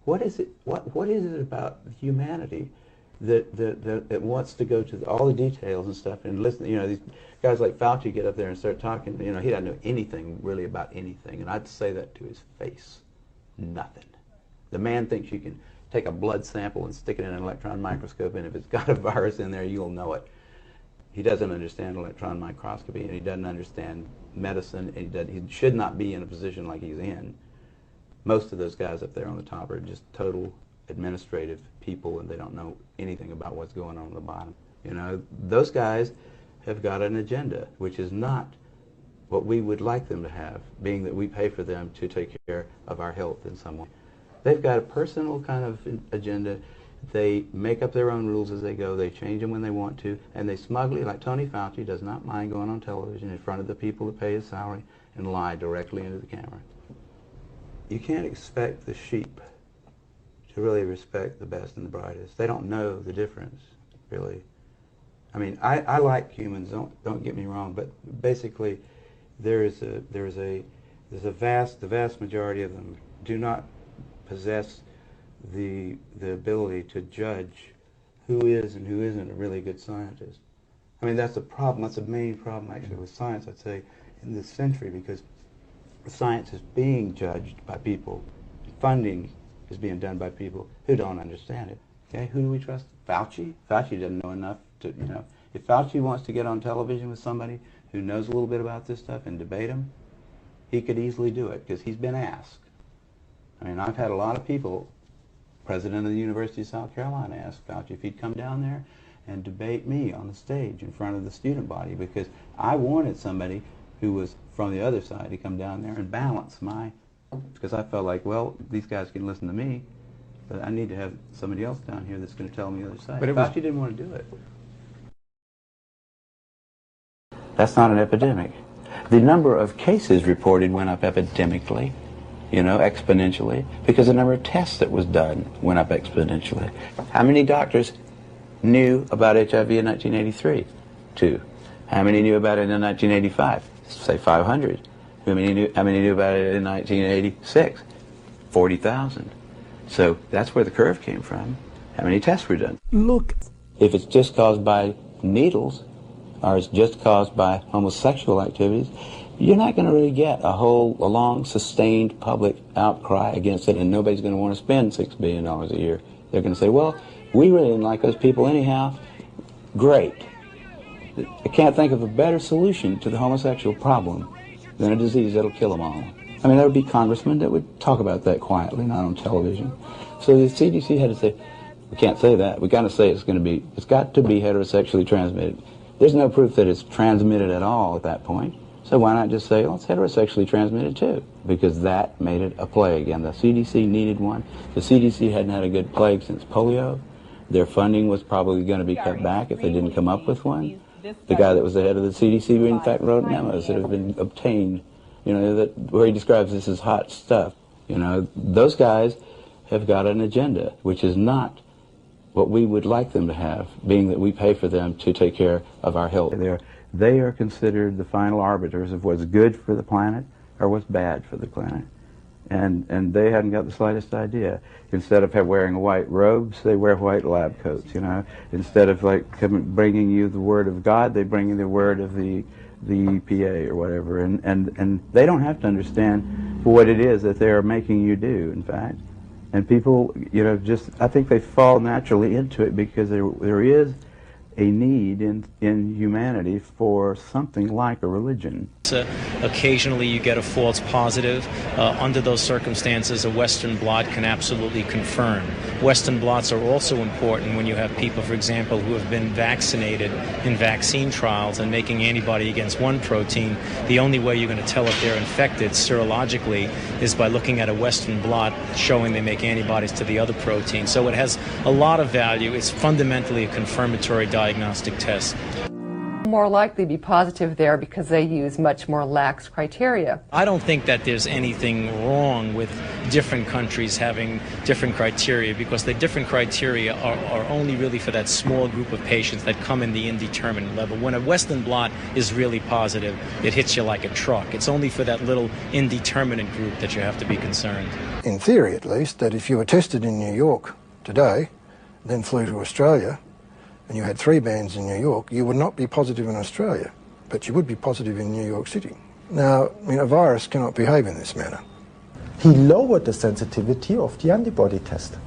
what is it? What is it about humanity that wants to go to all the details and stuff and listen? You know, these guys like Fauci get up there and start talking. You know, he doesn't know anything really about anything, and I'd say that to his face. Nothing. The man thinks you can take a blood sample and stick it in an electron microscope, and if it's got a virus in there, you'll know it. He doesn't understand electron microscopy, and he doesn't understand medicine, and he should not be in a position like he's in. Most of those guys up there on the top are just total administrative people, and they don't know anything about what's going on at the bottom. You know, those guys have got an agenda, which is not what we would like them to have, being that we pay for them to take care of our health in some way. They've got a personal kind of agenda. They make up their own rules as they go. They change them when they want to, and they smugly, like Tony Fauci, does not mind going on television in front of the people that pay his salary and lie directly into the camera. You can't expect the sheep to really respect the best and the brightest. They don't know the difference, really. I mean, I like humans. Don't get me wrong, but basically, the vast majority of them do not possess the ability to judge who is and who isn't a really good scientist. I mean, that's the problem. That's the main problem, actually, with science, I'd say, in this century, because science is being judged by people. Funding is being done by people who don't understand it. Okay, who do we trust? Fauci? Fauci doesn't know enough to, you know. If Fauci wants to get on television with somebody who knows a little bit about this stuff and debate him, he could easily do it, because he's been asked. I mean, I've had a lot of people, president of the University of South Carolina asked Fauci if he'd come down there and debate me on the stage in front of the student body, because I wanted somebody who was from the other side to come down there and balance my, because I felt like, well, these guys can listen to me, but I need to have somebody else down here that's going to tell me the other side. But Fauci didn't want to do it. That's not an epidemic. The number of cases reported went up epidemically, you know, exponentially, because the number of tests that was done went up exponentially. How many doctors knew about HIV in 1983? 2. How many knew about it in 1985? Say 500. How many knew about it in 1986? 40,000. So that's where the curve came from. How many tests were done? Look, if it's just caused by needles, or it's just caused by homosexual activities, you're not going to really get a long, sustained public outcry against it, and nobody's going to want to spend $6 billion a year. They're going to say, well, we really didn't like those people anyhow. Great. I can't think of a better solution to the homosexual problem than a disease that'll kill them all. I mean, there would be congressmen that would talk about that quietly, not on television. So the CDC had to say, we can't say that. We got to say it's got to be heterosexually transmitted. There's no proof that it's transmitted at all at that point. So why not just say, well, it's heterosexually transmitted too? Because that made it a plague, and the CDC needed one. The CDC hadn't had a good plague since polio. Their funding was probably going to be cut back if they didn't come up with one. The guy that was the head of the CDC, in fact, wrote memos that have been obtained, you know, where he describes this as hot stuff. You know, those guys have got an agenda, which is not what we would like them to have, being that we pay for them to take care of our health. They are considered the final arbiters of what's good for the planet or what's bad for the planet. And they hadn't got the slightest idea. Instead of wearing white robes, they wear white lab coats, you know. Instead of bringing you the word of God, they bring you the word of the EPA or whatever. And they don't have to understand what it is that they're making you do, in fact. And people, you know, I think they fall naturally into it because there is a need in humanity for something like a religion. Occasionally you get a false positive. Under those circumstances, a Western blot can absolutely confirm. Western blots are also important when you have people, for example, who have been vaccinated in vaccine trials and making antibody against one protein. The only way you're going to tell if they're infected serologically is by looking at a Western blot showing they make antibodies to the other protein. So it has a lot of value. It's fundamentally a confirmatory diagnostic test. more likely to be positive there because they use much more lax criteria. I don't think that there's anything wrong with different countries having different criteria, because the different criteria are only really for that small group of patients that come in the indeterminate level. When a Western blot is really positive, it hits you like a truck. It's only for that little indeterminate group that you have to be concerned. In theory, at least, that if you were tested in New York today, then flew to Australia, and you had 3 bands in New York, you would not be positive in Australia, but you would be positive in New York City. Now, I mean, a virus cannot behave in this manner. He lowered the sensitivity of the antibody test.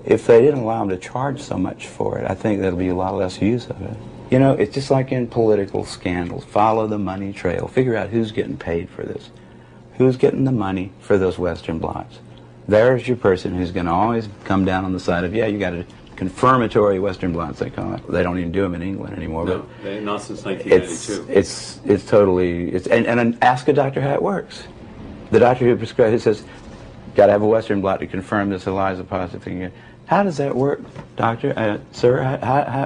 If they didn't allow them to charge so much for it, I think there'll be a lot less use of it. You know, it's just like in political scandals. Follow the money trail. Figure out who's getting paid for this. Who's getting the money for those Western blots. There's your person who's going to always come down on the side of, yeah, you got a confirmatory Western blots, they call it. They don't even do them in England anymore. No, but not since 1992. It's totally, and ask a doctor how it works. The doctor who prescribes, it says, got to have a Western blot to confirm this ELISA positive thing. How does that work, doctor? Sir,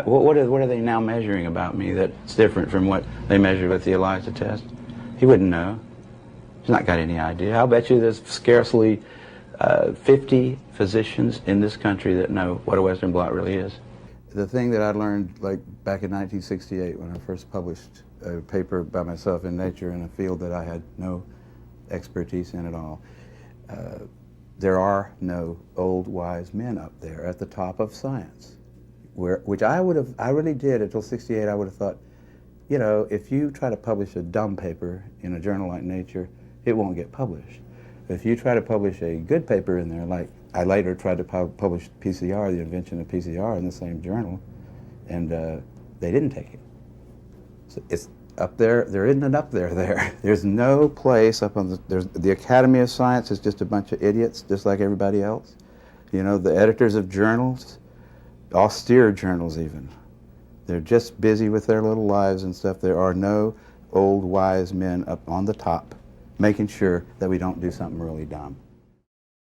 what are they now measuring about me that's different from what they measured with the ELISA test? He wouldn't know. He's not got any idea. I'll bet you there's scarcely 50 physicians in this country that know what a Western blot really is. The thing that I learned, like back in 1968 when I first published a paper by myself in Nature in a field that I had no expertise in at all, there are no old wise men up there at the top of science, which I really did until 68. I would have thought, you know, if you try to publish a dumb paper in a journal like Nature, it won't get published. If you try to publish a good paper in there, like I later tried to publish PCR, the invention of PCR, in the same journal, and they didn't take it. So it's up there. There isn't an up there. There's no place up on the Academy of Science is just a bunch of idiots, just like everybody else. You know, the editors of journals, austere journals even, they're just busy with their little lives and stuff. There are no old wise men up on the top making sure that we don't do something really dumb.